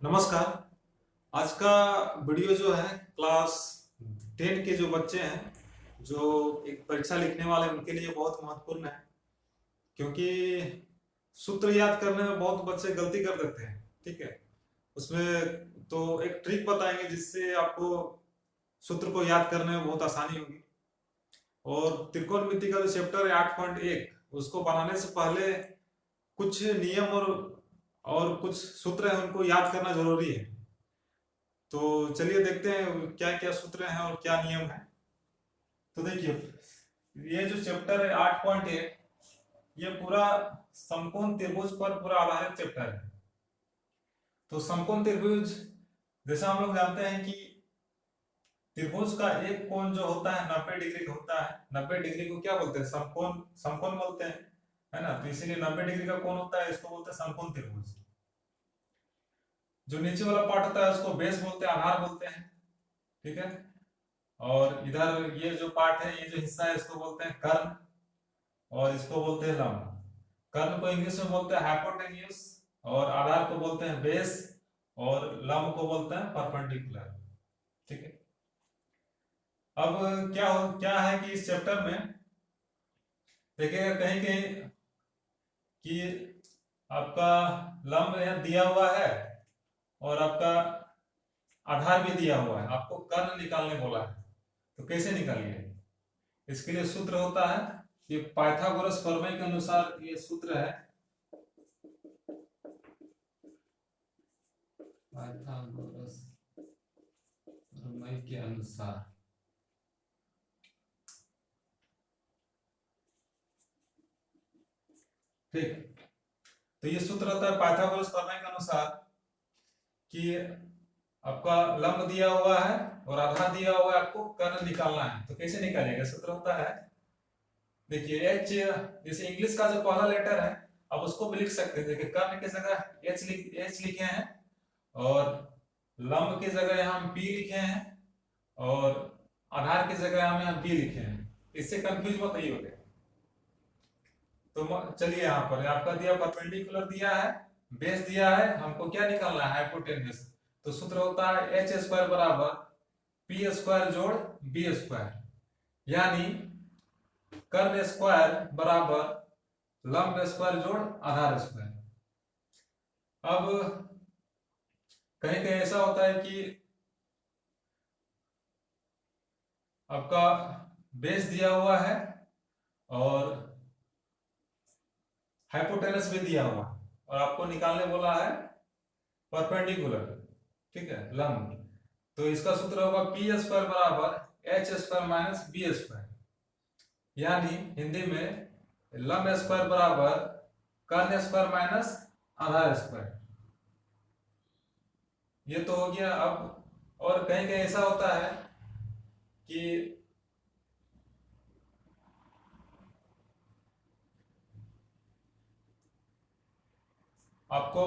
नमस्कार। आज का वीडियो जो है क्लास 10 के जो बच्चे हैं जो एक परीक्षा लिखने वाले हैं उनके लिए बहुत महत्वपूर्ण है, क्योंकि सूत्र याद करने में बहुत बच्चे गलती कर देते हैं। ठीक है, उसमें तो एक ट्रिक बताएंगे जिससे आपको सूत्र को याद करने में बहुत आसानी होगी। और त्रिकोणमिति का जो चैप्टर है 8.1 उसको बनाने से पहले कुछ नियम और कुछ सूत्र हैं उनको याद करना जरूरी है। तो चलिए देखते हैं क्या क्या सूत्र हैं और क्या नियम है। तो देखिए, ये जो चैप्टर है 8.1 ये पूरा समकोण त्रिभुज पर पूरा आधारित चैप्टर है। तो समकोण त्रिभुज, जैसा हम लोग जानते हैं कि त्रिभुज का एक कोण जो होता है 90 डिग्री का होता है। 90 डिग्री को क्या बोलते हैं? समकोण, समकोण बोलते हैं, है ना। तो इसीलिए 90 डिग्री का कोण होता है, इसको बोलते हैं समकोण त्रिभुज। जो नीचे वाला पार्ट होता है उसको बेस बोलते हैं, आधार बोलते हैं। ठीक है, और इधर ये जो पार्ट है, ये जो हिस्सा है, इसको बोलते हैं कर्ण और इसको बोलते हैं लंब। कर्ण को इंग्लिश में बोलते हैं हाइपोटेन्यूज और आधार को बोलते हैं बेस और लंब को बोलते हैं परपेंडिकुलर। ठीक है, अब क्या है कि इस चैप्टर में देखिएगा कहीं कहीं कि आपका लंब यहाँ दिया हुआ है और आपका आधार भी दिया हुआ है, आपको कर्ण निकालने बोला है। तो कैसे निकालिए? इसके लिए सूत्र होता है, ये पाइथागोरस प्रमेय के अनुसार ये सूत्र है। पाइथागोरस प्रमेय के अनुसार ठीक, तो ये सूत्र होता है पाइथागोरस प्रमेय के अनुसार कि आपका लंब दिया हुआ है और आधार दिया हुआ है, आपको कर्ण निकालना है। तो कैसे निकालेगा? सूत्र होता है, देखिए एच, जैसे इंग्लिश का जो पहला लेटर है आप उसको भी लिख सकते हैं। देखिए कर्ण की जगह एच लिखे हैं और लंब की जगह यहाँ हम पी लिखे हैं और आधार की जगह हम यहाँ बी लिखे हैं। इससे कंफ्यूज मत नहीं होगा। तो चलिए यहाँ पर आपका दिया परपेंडिकुलर दिया है, बेस दिया है, हमको क्या निकालना है? हाइपोटेन्यूज। तो सूत्र होता है एच स्क्वायर बराबर पी स्क्वायर जोड़ बी स्क्वायर, यानी कर्ण स्क्वायर बराबर लंब स्क्वायर जोड़ आधार स्क्वायर। अब कहीं कहीं ऐसा होता है कि आपका बेस दिया हुआ है और हाइपोटेनस भी दिया हुआ है और आपको निकालने बोला है परपेंडिकुलर, ठीक है, लंब। तो इसका सूत्र होगा पी स्क्वायर बराबर H square minus B square, यानी हिंदी में लंब स्क्वायर बराबर कर्ण स्क्वायर माइनस आधार स्क्वायर। ये तो हो गया। अब और कहीं कहीं ऐसा होता है कि आपको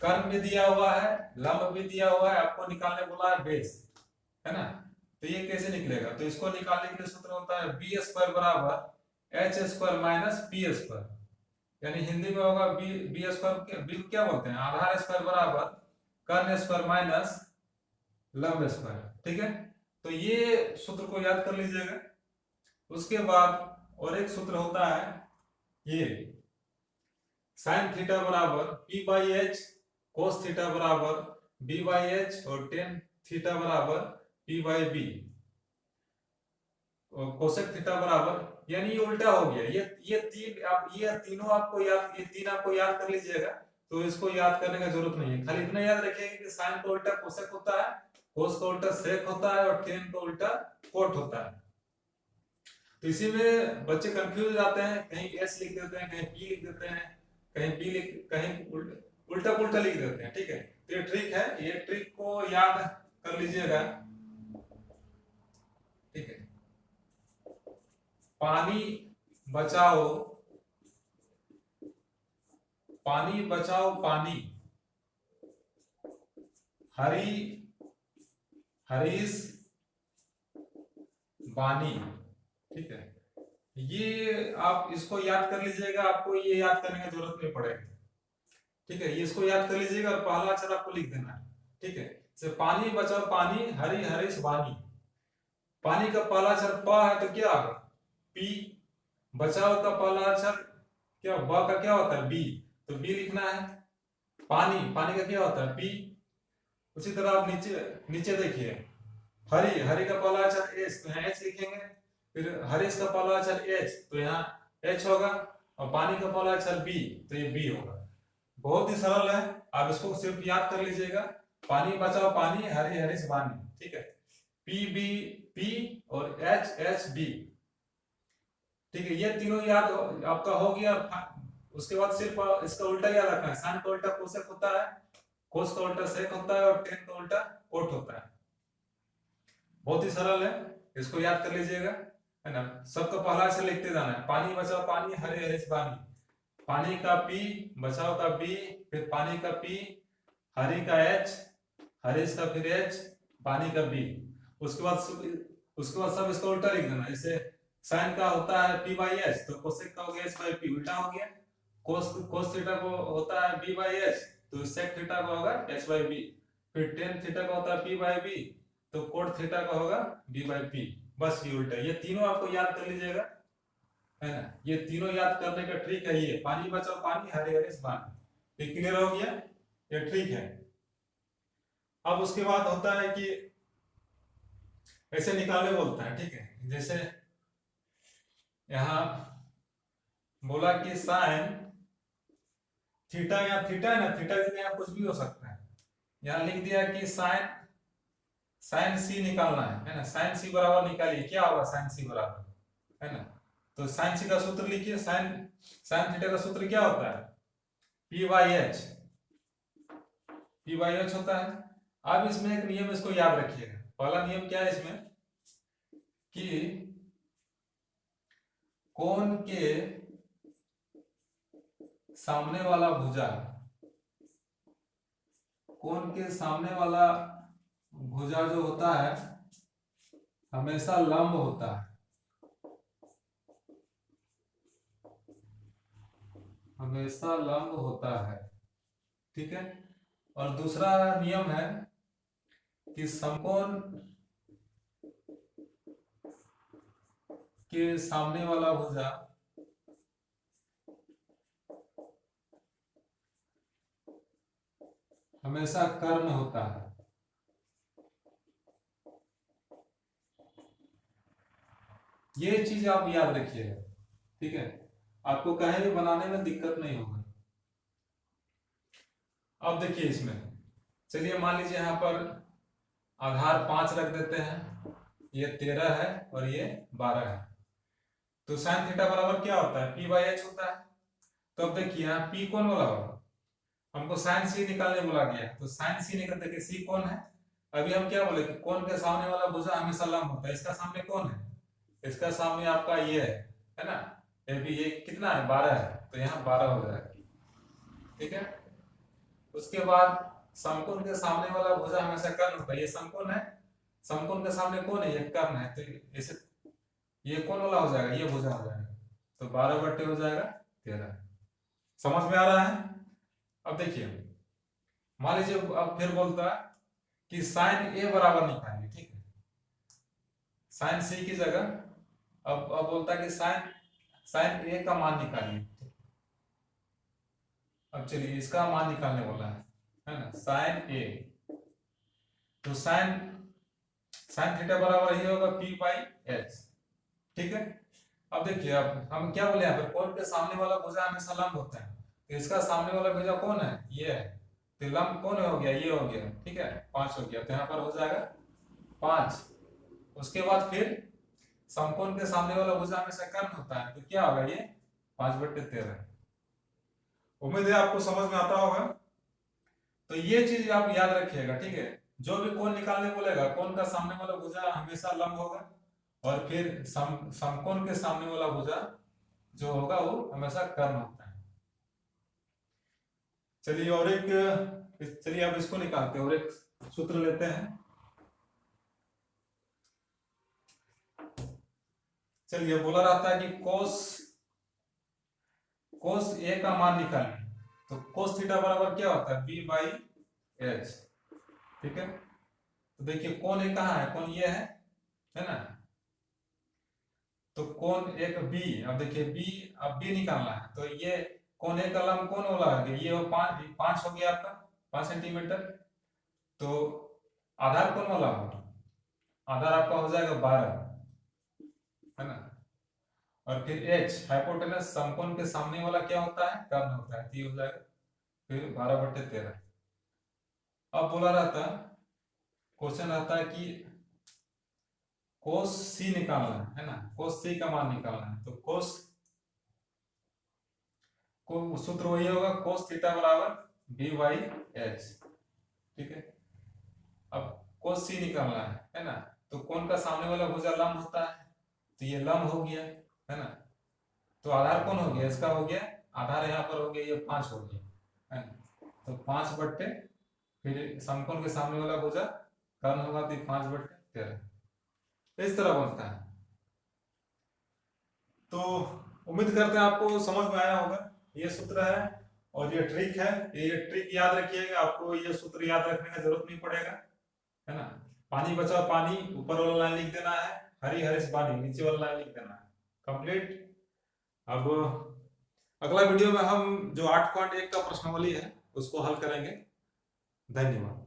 कर्ण भी दिया हुआ है, लंब भी दिया हुआ है, आपको निकालने बोला है बेस, है ना। तो ये कैसे निकलेगा? तो इसको निकालने के लिए सूत्र होता है बी स्क्वायर बराबर H square minus P square, यानी हिंदी में होगा बी बी स्क्वायर, बी क्या बोलते हैं? आधार स्क्वायर बराबर कर्ण स्क्वायर माइनस लंब स्क्वायर। ठीक है, तो ये सूत्र को याद कर लीजिएगा। उसके बाद और एक सूत्र होता है, ये साइन थीटा बराबर P by H, cos theta बराबर बी बाई एच और टेन थीटा बराबर P by B, cosec theta बराबर, यानी ये उल्टा हो गया। ये तीनों आपको याद, ये तीन आपको याद कर लीजिएगा। तो इसको याद करने का जरूरत नहीं है, खाली इतना याद रखिएगा कि साइन का उल्टा कोसेक होता है, कोस का उल्टा सेक होता है और टेन का उल्टा कोट होता है। तो इसी में बच्चे कंफ्यूज हो जाते हैं, कहीं एस लिख देते हैं, कहीं पी लिख देते हैं, कहीं बी लिख, कहीं उल्टा उल्टा लिख देते हैं। ठीक है, तो ये ट्रिक है, ये ट्रिक को याद कर लीजिएगा। ठीक है, पानी बचाओ, पानी बचाओ पानी, हरी हरीश बानी। ठीक है, ये आप इसको याद कर लीजिएगा, आपको ये याद करने की जरूरत नहीं पड़ेगी। ठीक है, ये इसको याद कर लीजिएगा और पहला अक्षर आपको लिख देना है। ठीक है, जैसे पानी बचाओ पानी, हरी हरीश वानी। पानी का पहला अक्षर प है तो क्या होगा? पी। बचाओ का पहला अक्षर क्या, ब का क्या होता है? बी। तो बी लिखना है। पानी, पानी का क्या होता है? पी। उसी तरह आप नीचे नीचे देखिए, हरी, हरी का पहला अक्षर एच, तो यहाँ एच लिखेंगे। फिर हरीश का पहला अक्षर एच, तो यहाँ एच होगा। और पानी का पहला अक्षर बी, तो ये बी होगा। बहुत ही सरल है, आप इसको सिर्फ याद कर लीजिएगा। पानी बचाओ पानी, हरी हरीश वानी। ठीक है, पी बी पी और एच एच बी। ठीक है, ये तीनों याद आपका हो गया। उसके बाद सिर्फ इसका उल्टा याद रखना है। साइन का उल्टा कोसेक होता है, कोस का उल्टा सेक होता है और टेन का उल्टा कोट होता है। बहुत ही सरल है, इसको याद कर लीजिएगा, है ना। सबका पहला अक्षर लिखते जाना है। पानी बचाओ पानी, हरे हरीश वानी। पानी का पी, बचाओ का बी, फिर पानी का पी, हरी का एच, हरीश का फिर एच, पानी का बी। उसके बाद सब इसका उल्टा लिख देना। जैसे साइन का होता है पी बाई एच, तो कोसेक का हो गया एच बाई पी, उल्टा हो गया। कोस थीटा को होता है बी बाई एच, तो सेक थीटा का होगा एच बाई बी। फिर टेन थीटा का होता है पी बाई बी, तो कोट थीटा का होगा बी बाई पी। बस ये उल्टा, ये तीनों आपको याद कर लीजिएगा, है ना। ये तीनों याद करने का ट्रिक है। ये पानी बचाओ पानी, हरे हरीश वानी। ये क्लियर हो गया, ये ट्रिक है। अब उसके बाद होता है कि ऐसे निकालने बोलता है। ठीक है, जैसे यहां बोला कि साइन थीटा, या थीटा है ना, थीटा की जगह कुछ भी हो सकता है। यहां लिख दिया कि साइन साइन सी निकालना है ना। साइन सी बराबर निकालिए, क्या होगा साइन सी बराबर, है ना। तो साइन सी का सूत्र लिखिए। साइन साइन थीटा का सूत्र क्या होता है? P by H, P by H होता है। अब इसमें एक नियम, इसको याद रखिएगा। पहला नियम क्या है इसमें, कि कोण के सामने वाला भुजा, कोण के सामने वाला भुजा जो होता है हमेशा लंब होता है, हमेशा लंब होता है। ठीक है, और दूसरा नियम है कि समकोण के सामने वाला भुजा हमेशा कर्ण होता है। ये चीज आप याद रखिएगा। ठीक है, आपको कहीं भी बनाने में दिक्कत नहीं होगा। अब देखिए इसमें, चलिए मान लीजिए यहाँ पर आधार 5 रख देते हैं, ये 13 है और ये 12 है। तो साइन थीटा बराबर क्या होता है? पी बाई एच होता है। तो अब देखिए यहाँ पी कौन वाला होगा? हमको साइन सी निकालने बोला गया, तो साइन सी निकल, देखिए सी कौन है। अभी हम क्या बोले कि कौन के सामने वाला भुजा हमेशा लंब होता है। इसका सामने कौन है? इसका सामने आपका ये है ना। ये भी, ये कितना है? 12 है, तो यहाँ 12 हो जाएगा। ठीक है, उसके बाद समकोण के सामने वाला भुजा हमेशा कर्ण होता है। ये समकोण है, समकोण के सामने कौन है? ये कर्ण है, तो इसे ये कौन वाला हो जाएगा? ये भुजा हो जाएगा। तो 12 बट्टे हो जाएगा 13। समझ में आ रहा है? अब देखिए, मान लीजिए अब फिर बोलता है कि साइन ए बराबर निकालिए। ठीक है, साइन सी की जगह अब बोलता है कि साइन साइन ए का मान निकालिए। अब चलिए इसका मान निकालने बोला है ना, साइन ए। तो साइन साइन थीटा बराबर ही होगा पी बाई एच। ठीक है, अब देखिए, अब हम क्या बोले यहाँ पर, कोण के सामने वाला भुजा हमेशा लंब होता है। तो इसका सामने वाला भुजा कौन है? ये है। तो लंब कौन हो गया? ये हो गया। ठीक है, 5 हो गया, तो यहाँ पर हो जाएगा 5। उसके बाद फिर समकोण के सामने वाला भुजा हमेशा कर्ण होता है, तो क्या होगा? ये 5/13। उम्मीद है आपको समझ में आता होगा। तो ये चीज आप याद रखिएगा। ठीक है, जो भी कोण निकालने बोलेगा, कोण का सामने वाला भुजा हमेशा लंब होगा, और फिर समकोण के सामने वाला भुजा जो होगा वो हमेशा कर्ण होता है। चलिए और एक, चलिए अब इसको निकालते हैं और एक सूत्र लेते हैं। चलिए, बोला रहता है कि कोस कोस ए का मान निकालिए। तो कोस थीटा बराबर क्या होता है, बी बाई एच। ठीक है, तो देखिए कौन ए कहाँ है, कौन ये है ना। तो कौन एक बी, अब देखिए बी, अब बी निकालना है, तो ये कौन ए का लंब कौन वाला है, ये 5 हो गया आपका, 5 सेंटीमीटर। तो आधार कौन वाला होगा, आधार आपका हो जाएगा 12, है ना। और फिर एच हाइपोटेनस समकोण के सामने वाला क्या होता है, कर्ण होता है, तो ये हो जाएगा फिर 12/13। अब बोला रहता है, क्वेश्चन रहता है कि कोस सी निकालना है ना, कोस सी का मान निकालना है। तो कोस को सूत्र वही होगा, कोस थीटा बराबर बी बाई एच। ठीक है, अब कोस सी निकालना है ना। तो कौन का सामने वाला भुजा लंब होता है, तो ये लंब हो गया, है ना। तो आधार कौन हो गया, इसका हो गया आधार यहाँ पर हो गया, ये 5 हो गया, है ना। तो 5 बट्टे फिर समकोण के सामने वाला भुजा कर्ण होगा, तो 5/13 इस तरह बनता है। तो उम्मीद करते हैं आपको समझ में आया होगा, ये सूत्र है और ये ट्रिक है, ये ट्रिक याद रखिएगा, आपको ये सूत्र याद रखने का जरूरत नहीं पड़ेगा, है ना। पानी बचाओ पानी, ऊपर वाला लाइन लिख देना है, हरी हरीश पानी नीचे वाला लाइन लिख देना है, कंप्लीट। अब अगला वीडियो में हम जो 8.1 का प्रश्नावली है उसको हल करेंगे। धन्यवाद।